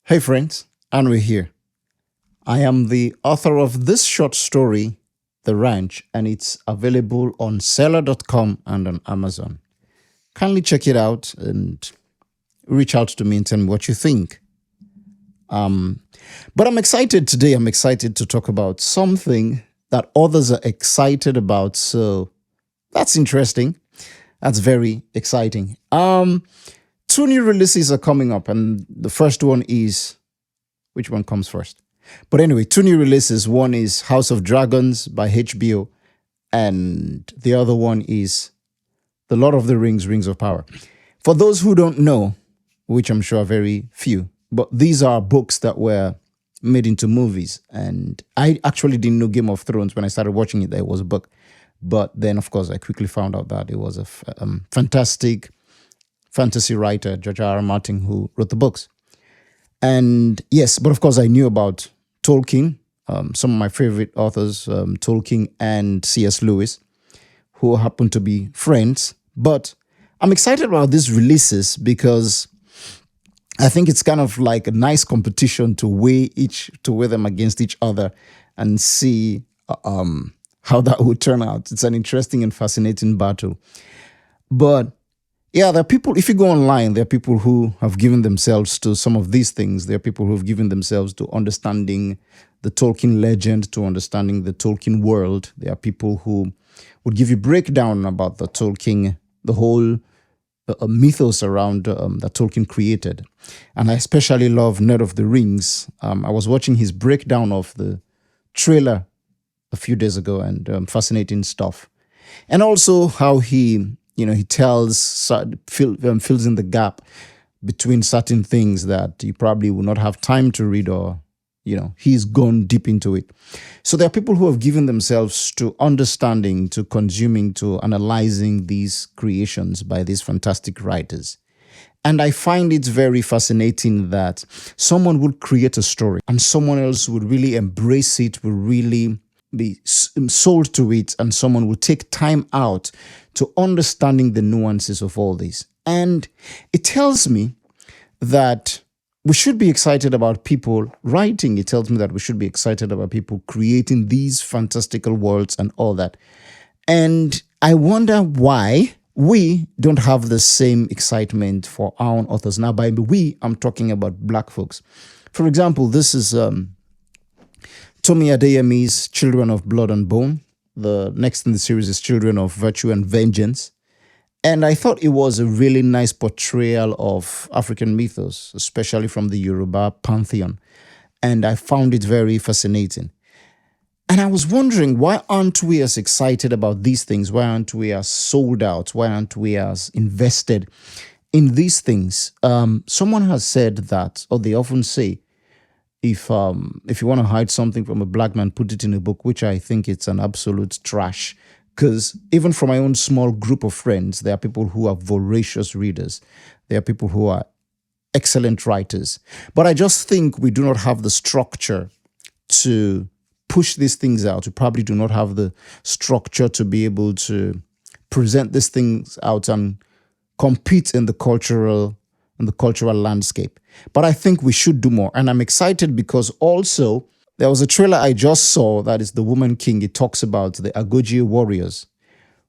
Hey friends, Anwe here. I am the author of this short story, The Ranch, and it's available on seller.com and on Amazon. Kindly check it out and reach out to me and tell me what you think. But I'm excited today. I'm excited to talk about something that others are excited about. So that's interesting. That's very exciting. Two new releases are coming up, and the first one is which one comes first? But anyway, two new releases. One is House of Dragons by HBO, and the other one is The Lord of the Rings, Rings of Power. For those who don't know, which I'm sure are very few, but these are books that were made into movies. And I actually didn't know Game of Thrones when I started watching it that it was a book. But then, of course, I quickly found out that it was a fantastic fantasy writer, George R. R. Martin, who wrote the books. And yes, but of course, I knew about Tolkien, some of my favorite authors, Tolkien and C.S. Lewis, who happen to be friends. But I'm excited about these releases because I think it's kind of like a nice competition to weigh them against each other and see how that would turn out. It's an interesting and fascinating battle. But yeah, there are people, if you go online, there are people who have given themselves to some of these things. There are people who have given themselves to understanding the Tolkien legend, to understanding the Tolkien world. There are people who would give you breakdown about the Tolkien, the whole mythos around that Tolkien created. And I especially love Nerd of the Rings. I was watching his breakdown of the trailer a few days ago, and fascinating stuff. And also how he fills in the gap between certain things that you probably will not have time to read, or, he's gone deep into it. So there are people who have given themselves to understanding, to consuming, to analyzing these creations by these fantastic writers. And I find it very fascinating that someone would create a story and someone else would really embrace it, would really be sold to it, and someone will take time out to understanding the nuances of all this. And it tells me that we should be excited about people writing. It tells me that we should be excited about people creating these fantastical worlds and all that. And I wonder why we don't have the same excitement for our own authors. Now, by we, I'm talking about Black folks. For example, this is Tomi Adeyemi's Children of Blood and Bone. The next in the series is Children of Virtue and Vengeance. And I thought it was a really nice portrayal of African mythos, especially from the Yoruba pantheon. And I found it very fascinating. And I was wondering, why aren't we as excited about these things? Why aren't we as sold out? Why aren't we as invested in these things? Someone has said that, or they often say, if you want to hide something from a black man, put it in a book, which I think it's an absolute trash. Because even from my own small group of friends, there are people who are voracious readers. There are people who are excellent writers. But I just think we do not have the structure to push these things out. We probably do not have the structure to be able to present these things out and compete in the cultural landscape. But I think we should do more. And I'm excited because also there was a trailer I just saw that is The Woman King. It talks about the Agojie warriors,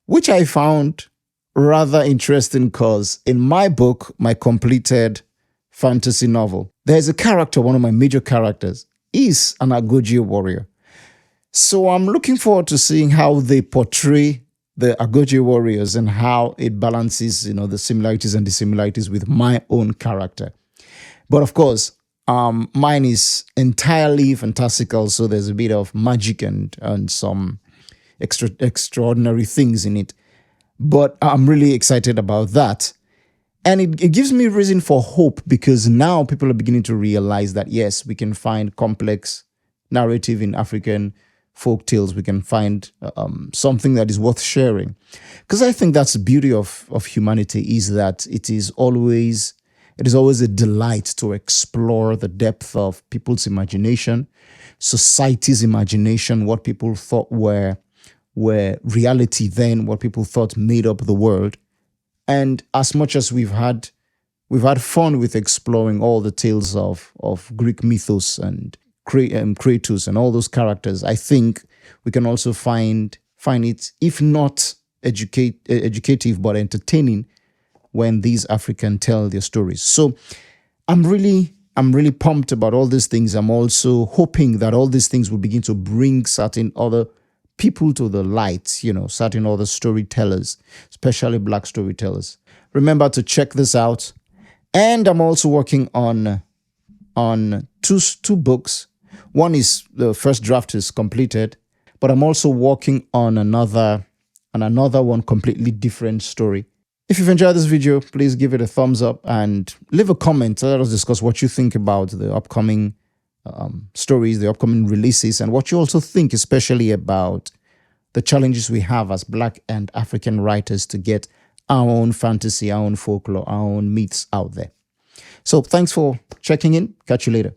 which I found rather interesting because in my book, my completed fantasy novel, there's a character, one of my major characters, is an Agojie warrior. So I'm looking forward to seeing how they portray the Agojie warriors and how it balances, the similarities and dissimilarities with my own character. But of course, mine is entirely fantastical, so there's a bit of magic and some extraordinary things in it. But I'm really excited about that. And it gives me reason for hope because now people are beginning to realize that, yes, we can find complex narrative in African folk tales, we can find something that is worth sharing. Because I think that's the beauty of humanity, is that it is always a delight to explore the depth of people's imagination, society's imagination, what people thought were reality then, what people thought made up the world. And as much as we've had fun with exploring all the tales of Greek mythos and Kratos and all those characters, I think we can also find it, if not educative, but entertaining when these Africans tell their stories. So I'm really pumped about all these things. I'm also hoping that all these things will begin to bring certain other people to the light, certain other storytellers, especially Black storytellers. Remember to check this out. And I'm also working on two books. One is, the first draft is completed, but I'm also working on another one, completely different story. If you've enjoyed this video, please give it a thumbs up and leave a comment. Let us discuss what you think about the upcoming stories, the upcoming releases, and what you also think, especially about the challenges we have as Black and African writers to get our own fantasy, our own folklore, our own myths out there. So thanks for checking in. Catch you later.